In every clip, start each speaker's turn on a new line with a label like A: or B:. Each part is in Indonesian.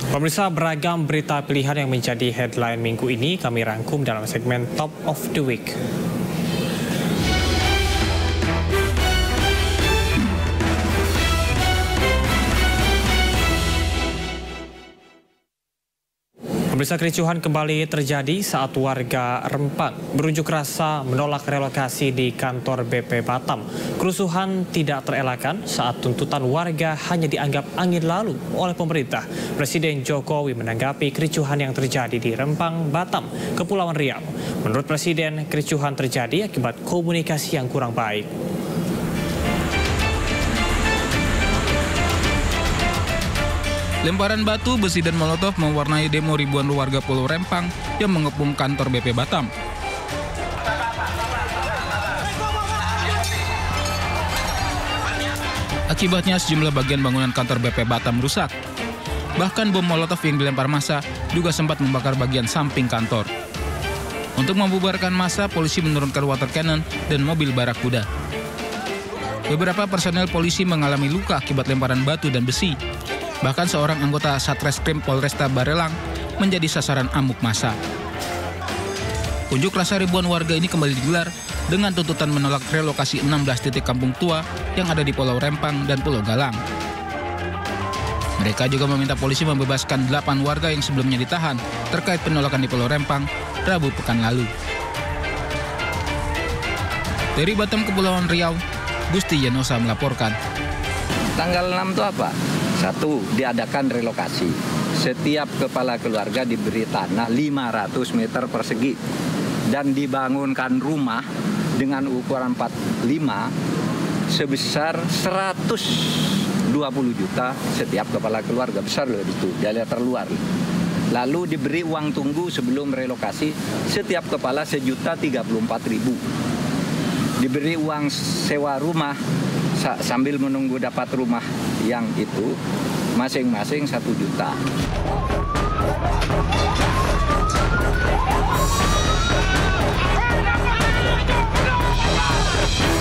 A: Pemirsa, beragam berita pilihan yang menjadi headline minggu ini kami rangkum dalam segmen Top of the Week. Pemirsa, kericuhan kembali terjadi saat warga Rempang berunjuk rasa menolak relokasi di kantor BP Batam. Kerusuhan tidak terelakkan saat tuntutan warga hanya dianggap angin lalu oleh pemerintah. Presiden Jokowi menanggapi kericuhan yang terjadi di Rempang, Batam, Kepulauan Riau. Menurut Presiden, kericuhan terjadi akibat komunikasi yang kurang baik.
B: Lemparan batu, besi, dan molotov mewarnai demo ribuan warga Pulau Rempang yang mengepung kantor BP Batam. Akibatnya sejumlah bagian bangunan kantor BP Batam rusak. Bahkan bom molotov yang dilempar massa juga sempat membakar bagian samping kantor. Untuk membubarkan massa, polisi menurunkan water cannon dan mobil barakuda. Beberapa personel polisi mengalami luka akibat lemparan batu dan besi. Bahkan seorang anggota Satreskrim Polresta Barelang menjadi sasaran amuk massa. Unjuk rasa ribuan warga ini kembali digelar dengan tuntutan menolak relokasi 16 titik kampung tua yang ada di Pulau Rempang dan Pulau Galang. Mereka juga meminta polisi membebaskan 8 warga yang sebelumnya ditahan terkait penolakan di Pulau Rempang Rabu pekan lalu. Dari Batam, Kepulauan Riau, Gusti Yanosa melaporkan.
C: Tanggal 6 itu apa? 1. Diadakan relokasi. Setiap kepala keluarga diberi tanah 500 meter persegi dan dibangunkan rumah dengan ukuran 45 sebesar 120 juta setiap kepala keluarga. Besar loh itu, daerah terluar. Lalu diberi uang tunggu sebelum relokasi setiap kepala 1.034.000. Diberi uang sewa rumah sambil menunggu dapat rumah yang itu masing-masing 1 juta.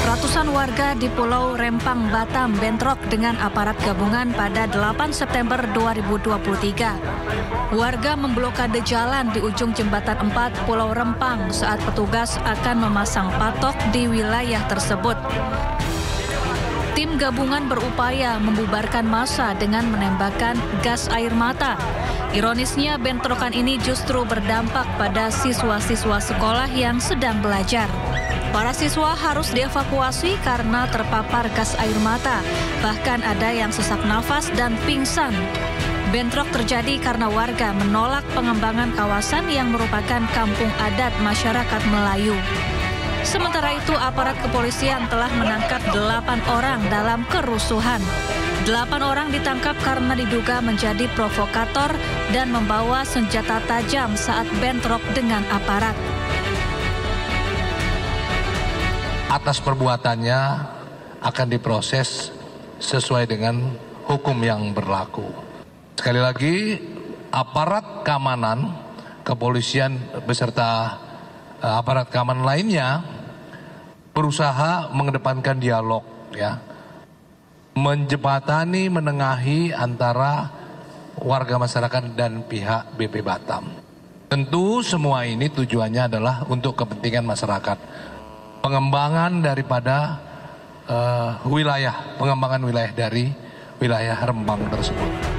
D: Ratusan warga di Pulau Rempang, Batam bentrok dengan aparat gabungan pada 8 September 2023. Warga memblokade jalan di ujung Jembatan 4 Pulau Rempang saat petugas akan memasang patok di wilayah tersebut. Tim gabungan berupaya membubarkan massa dengan menembakkan gas air mata. Ironisnya, bentrokan ini justru berdampak pada siswa-siswa sekolah yang sedang belajar. Para siswa harus dievakuasi karena terpapar gas air mata. Bahkan ada yang sesak nafas dan pingsan. Bentrok terjadi karena warga menolak pengembangan kawasan yang merupakan kampung adat masyarakat Melayu. Sementara itu, aparat kepolisian telah menangkap 8 orang dalam kerusuhan. 8 orang ditangkap karena diduga menjadi provokator dan membawa senjata tajam saat bentrok dengan aparat.
E: Atas perbuatannya akan diproses sesuai dengan hukum yang berlaku. Sekali lagi, aparat keamanan, kepolisian beserta aparat keamanan lainnya berusaha mengedepankan dialog, ya, menjembatani, menengahi antara warga masyarakat dan pihak BP Batam. Tentu semua ini tujuannya adalah untuk kepentingan masyarakat, pengembangan daripada pengembangan wilayah dari wilayah Rempang tersebut.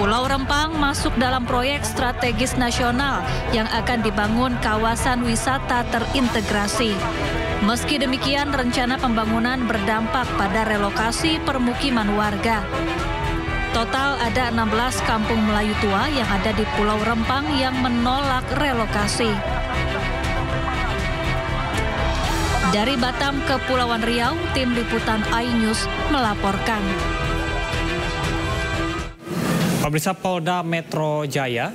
D: Pulau Rempang masuk dalam proyek strategis nasional yang akan dibangun kawasan wisata terintegrasi. Meski demikian, rencana pembangunan berdampak pada relokasi permukiman warga. Total ada 16 kampung Melayu tua yang ada di Pulau Rempang yang menolak relokasi. Dari Batam ke Kepulauan Riau, tim liputan iNews melaporkan.
A: Pemirsa, Polda Metro Jaya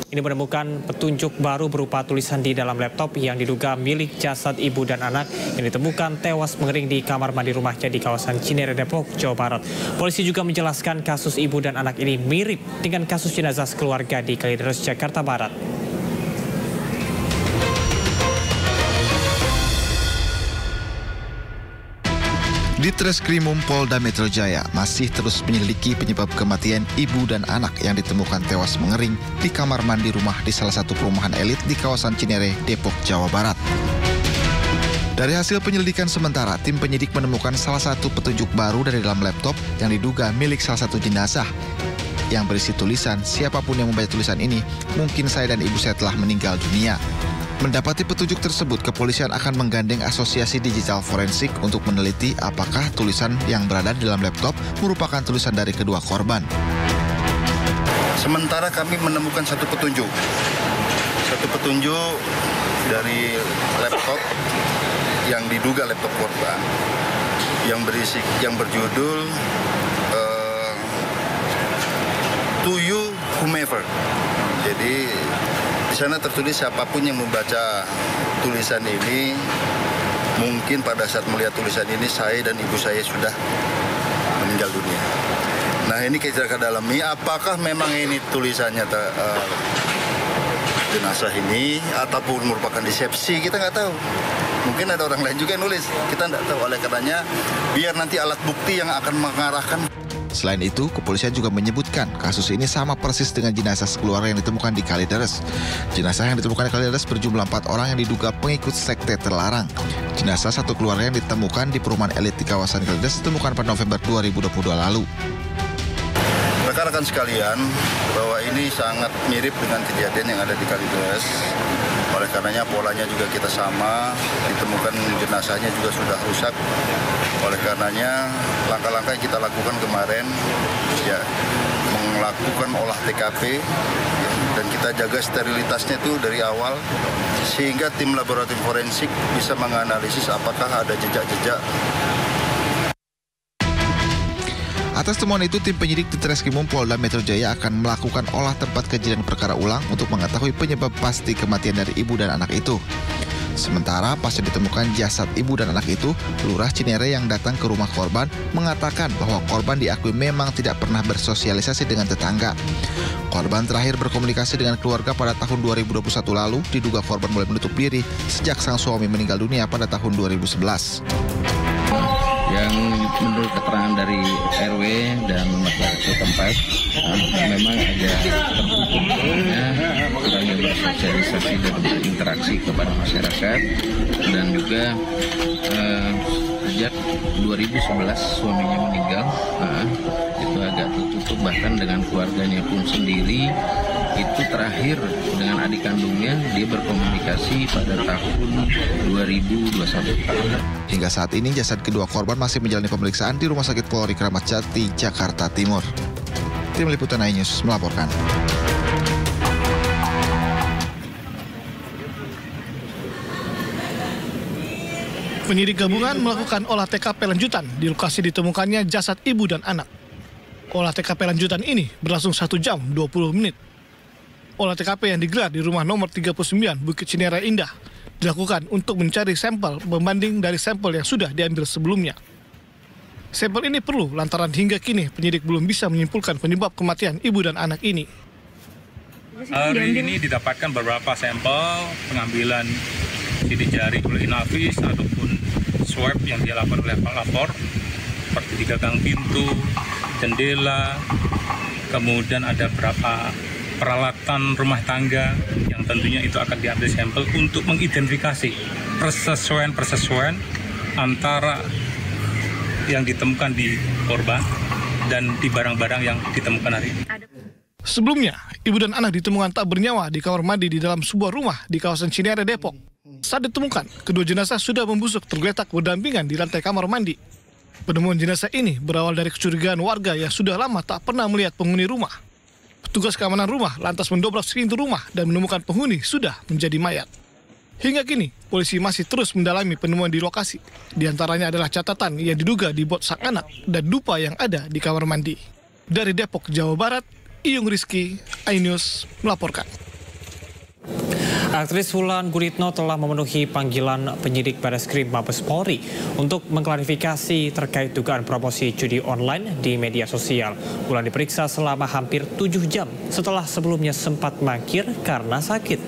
A: ini menemukan petunjuk baru berupa tulisan di dalam laptop yang diduga milik jasad ibu dan anak yang ditemukan tewas mengering di kamar mandi rumahnya di kawasan Cinere, Depok, Jawa Barat. Polisi juga menjelaskan kasus ibu dan anak ini mirip dengan kasus jenazah keluarga di Kalideres, Jakarta Barat.
F: Ditreskrimum Polda Metro Jaya masih terus menyelidiki penyebab kematian ibu dan anak yang ditemukan tewas mengering di kamar mandi rumah di salah satu perumahan elit di kawasan Cinere, Depok, Jawa Barat. Dari hasil penyelidikan sementara, tim penyidik menemukan salah satu petunjuk baru dari dalam laptop yang diduga milik salah satu jenazah yang berisi tulisan, siapapun yang membaca tulisan ini, mungkin saya dan ibu saya telah meninggal dunia. Mendapati petunjuk tersebut, kepolisian akan menggandeng Asosiasi Digital Forensik untuk meneliti apakah tulisan yang berada di dalam laptop merupakan tulisan dari kedua korban.
G: Sementara kami menemukan satu petunjuk dari laptop yang diduga laptop korban, yang berjudul To You Whomever. Jadi di sana tertulis siapapun yang membaca tulisan ini, mungkin pada saat melihat tulisan ini saya dan ibu saya sudah meninggal dunia. Nah, ini kita dalami apakah memang ini tulisannya jenazah ini ataupun merupakan disepsi, kita nggak tahu. Mungkin ada orang lain juga yang nulis, kita nggak tahu. Oleh karenanya biar nanti alat bukti yang akan mengarahkan.
F: Selain itu, kepolisian juga menyebutkan kasus ini sama persis dengan jenazah sekeluarga yang ditemukan di Kalideres. Jenazah yang ditemukan di Kalideres berjumlah 4 orang yang diduga pengikut sekte terlarang. Jenazah satu keluarga yang ditemukan di perumahan elit di kawasan Kalideres ditemukan pada November 2022 lalu.
G: Rekan-rekan sekalian, bahwa ini sangat mirip dengan kejadian yang ada di Kalideres. Oleh karenanya polanya juga kita sama, ditemukan jenazahnya juga sudah rusak. Oleh karenanya langkah-langkah yang kita lakukan kemarin ya melakukan olah TKP dan kita jaga sterilitasnya itu dari awal sehingga tim laboratorium forensik bisa menganalisis apakah ada jejak-jejak.
F: Atas temuan itu, tim penyidik Ditreskrimum Polda Metro Jaya akan melakukan olah tempat kejadian perkara ulang untuk mengetahui penyebab pasti kematian dari ibu dan anak itu. Sementara pasca ditemukan jasad ibu dan anak itu, Lurah Cinere yang datang ke rumah korban mengatakan bahwa korban diakui memang tidak pernah bersosialisasi dengan tetangga. Korban terakhir berkomunikasi dengan keluarga pada tahun 2021 lalu, diduga korban mulai menutup diri sejak sang suami meninggal dunia pada tahun 2011.
H: Yang menurut keterangan dari RW dan masyarakat setempat memang agak tertutupnya kurangnya bersosialisasi dan berinteraksi kepada masyarakat, dan juga sejak 2011 suaminya meninggal itu agak tertutup, bahkan dengan keluarganya pun sendiri. Itu terakhir dengan adik kandungnya dia berkomunikasi pada tahun 2021.
F: Hingga saat ini jasad kedua korban masih menjalani pemeriksaan di Rumah Sakit Polri Kramat Jati, Jakarta Timur. Tim Liputan iNews melaporkan.
I: Penyidik gabungan melakukan olah TKP lanjutan di lokasi ditemukannya jasad ibu dan anak. Olah TKP lanjutan ini berlangsung 1 jam 20 menit. Olah TKP yang digelar di rumah nomor 39 Bukit Cinere Indah dilakukan untuk mencari sampel pembanding dari sampel yang sudah diambil sebelumnya. Sampel ini perlu lantaran hingga kini penyidik belum bisa menyimpulkan penyebab kematian ibu dan anak ini.
J: Hari ini didapatkan beberapa sampel pengambilan sidik jari oleh Inavis ataupun swab yang dilakukan oleh pelapor seperti di gagang pintu, jendela, kemudian ada beberapa peralatan rumah tangga yang tentunya itu akan diambil sampel untuk mengidentifikasi persesuaian antara yang ditemukan di korban dan di barang-barang yang ditemukan hari ini.
I: Sebelumnya, ibu dan anak ditemukan tak bernyawa di kamar mandi di dalam sebuah rumah di kawasan Cinere, Depok. Saat ditemukan, kedua jenazah sudah membusuk tergeletak berdampingan di lantai kamar mandi. Penemuan jenazah ini berawal dari kecurigaan warga yang sudah lama tak pernah melihat penghuni rumah. Petugas keamanan rumah lantas mendobrak pintu rumah dan menemukan penghuni sudah menjadi mayat. Hingga kini, polisi masih terus mendalami penemuan di lokasi. Di antaranya adalah catatan yang diduga dibuat sang anak dan dupa yang ada di kamar mandi. Dari Depok, Jawa Barat, Iyung Rizky, iNews melaporkan.
A: Aktris Wulan Guritno telah memenuhi panggilan penyidik Bareskrim Mabes Polri untuk mengklarifikasi terkait dugaan promosi judi online di media sosial. Wulan diperiksa selama hampir 7 jam setelah sebelumnya sempat mangkir karena sakit.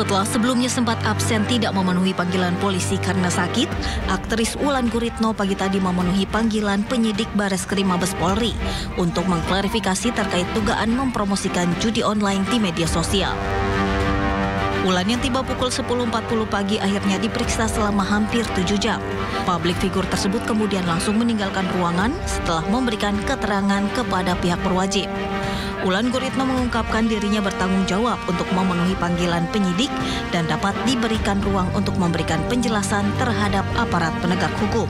D: Setelah sebelumnya sempat absen tidak memenuhi panggilan polisi karena sakit, aktris Wulan Guritno pagi tadi memenuhi panggilan penyidik Bareskrim Mabes Polri untuk mengklarifikasi terkait dugaan mempromosikan judi online di media sosial. Wulan yang tiba pukul 10.40 pagi akhirnya diperiksa selama hampir 7 jam. Publik figur tersebut kemudian langsung meninggalkan ruangan setelah memberikan keterangan kepada pihak berwajib. Wulan Guritno mengungkapkan dirinya bertanggung jawab untuk memenuhi panggilan penyidik dan dapat diberikan ruang untuk memberikan penjelasan terhadap aparat penegak hukum.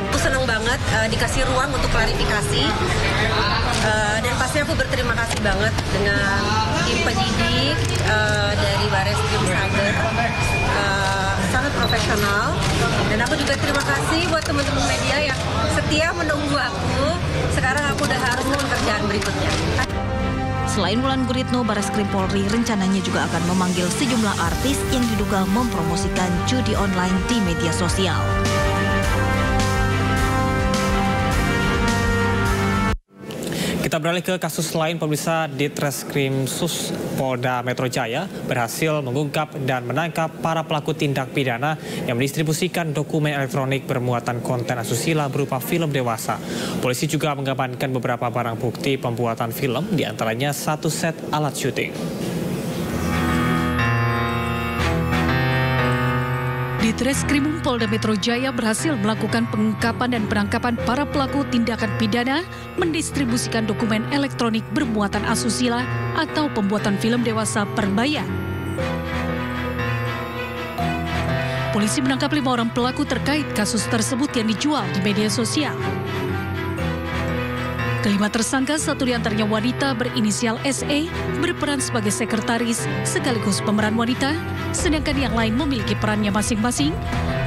K: Aku senang banget dikasih ruang untuk klarifikasi dan pasti aku berterima kasih banget dengan tim penyidik dari Bareskrim Cyber, sangat profesional, dan aku juga terima kasih buat teman-teman media yang setia menunggu aku. Sekarang aku udah harus ke pekerjaan berikutnya.
D: Selain Wulan Guritno, Bareskrim Polri rencananya juga akan memanggil sejumlah artis yang diduga mempromosikan judi online di media sosial.
A: Kita beralih ke kasus lain. Pemirsa, Ditreskrim Sus Polda Metro Jaya berhasil mengungkap dan menangkap para pelaku tindak pidana yang mendistribusikan dokumen elektronik bermuatan konten asusila berupa film dewasa. Polisi juga mengamankan beberapa barang bukti pembuatan film, diantaranya 1 set alat syuting.
L: Ditreskrimum Polda Metro Jaya berhasil melakukan pengungkapan dan penangkapan para pelaku tindakan pidana mendistribusikan dokumen elektronik bermuatan asusila atau pembuatan film dewasa berbayar. Polisi menangkap 5 orang pelaku terkait kasus tersebut yang dijual di media sosial. Kelima tersangka, satu diantaranya wanita berinisial SE, berperan sebagai sekretaris sekaligus pemeran wanita, sedangkan yang lain memiliki perannya masing-masing,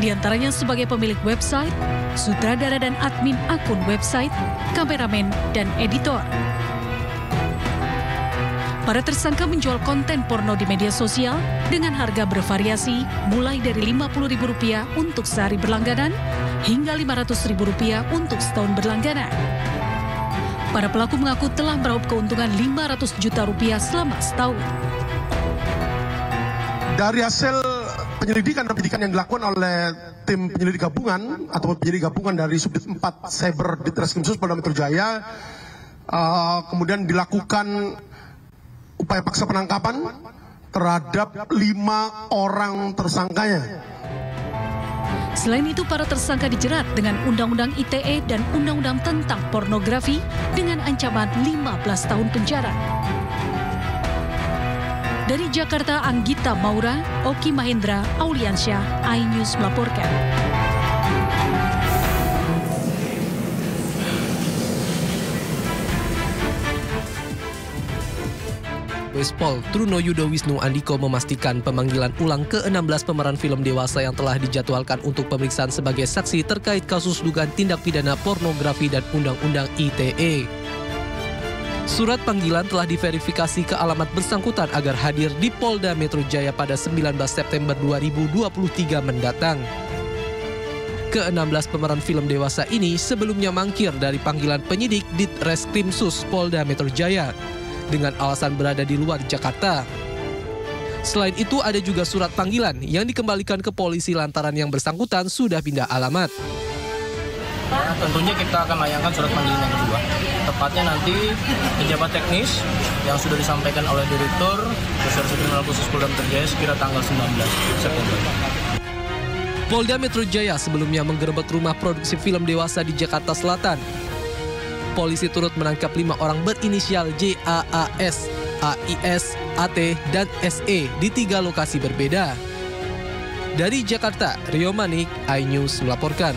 L: diantaranya sebagai pemilik website, sutradara dan admin akun website, kameramen, dan editor. Para tersangka menjual konten porno di media sosial dengan harga bervariasi mulai dari Rp50.000 untuk sehari berlangganan hingga Rp500.000 untuk setahun berlangganan. Para pelaku mengaku telah meraup keuntungan Rp500 juta selama setahun.
M: Dari hasil penyelidikan dan penyidikan yang dilakukan oleh tim penyelidik gabungan atau penyelidik gabungan dari Subdit 4 Cyber Ditreskrim Sus Polda Metro Jaya, kemudian dilakukan upaya paksa penangkapan terhadap 5 orang tersangkanya.
L: Selain itu, para tersangka dijerat dengan Undang-Undang ITE dan Undang-Undang tentang pornografi dengan ancaman 15 tahun penjara. Dari Jakarta, Anggita Maura, Oki Mahendra, Auliansyah, iNews melaporkan.
N: Pol Truno Yudo Wisnu Andiko memastikan pemanggilan ulang ke-16 pemeran film dewasa yang telah dijadwalkan untuk pemeriksaan sebagai saksi terkait kasus dugaan tindak pidana pornografi dan Undang-Undang ITE. Surat panggilan telah diverifikasi ke alamat bersangkutan agar hadir di Polda Metro Jaya pada 19 September 2023 mendatang. Ke-16 pemeran film dewasa ini sebelumnya mangkir dari panggilan penyidik Ditreskrim Sus Polda Metro Jaya dengan alasan berada di luar Jakarta. Selain itu, ada juga surat panggilan yang dikembalikan ke polisi lantaran yang bersangkutan sudah pindah alamat.
O: Nah, tentunya kita akan layangkan surat panggilan yang kedua. Tepatnya nanti pejabat teknis yang sudah disampaikan oleh Direktur Reserse Kriminal Khusus Polda Metro Jaya sekira tanggal 19 September.
N: Polda Metro Jaya sebelumnya menggerebek rumah produksi film dewasa di Jakarta Selatan. Polisi turut menangkap 5 orang berinisial JAAS, AIS, AT, dan SE di 3 lokasi berbeda. Dari Jakarta, Rio Manik, iNews melaporkan.